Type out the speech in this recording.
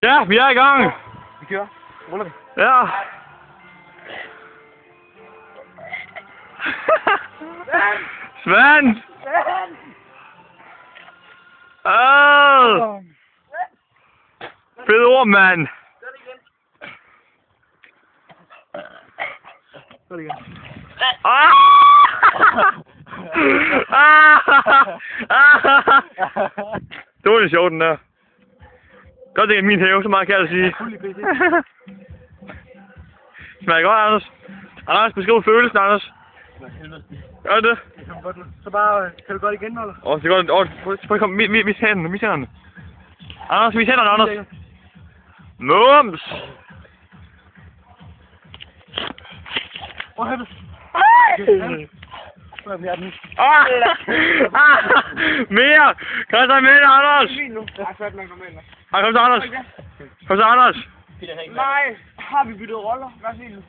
Ja, vi er i gang. Vi kører. Ruller vi. Ja. Svend! Fed ord, mand. Gør det igen. Det var lidt sjovt, den der. Godt, det er min have, så meget kan jeg sige. Smager godt, Anders. Anders, beskriv følelsen, Anders. Gør det? Så bare, kan du godt igen, eller? Åh, det er godt. Så kom, mis hænderne. Anders, vis hænderne, Anders. Mums! Åh, helvede. Mere! Kom så med, Anders! Kom så, Anders! Kom så, Anders! Nej, har vi byttet roller? Hvad siger du?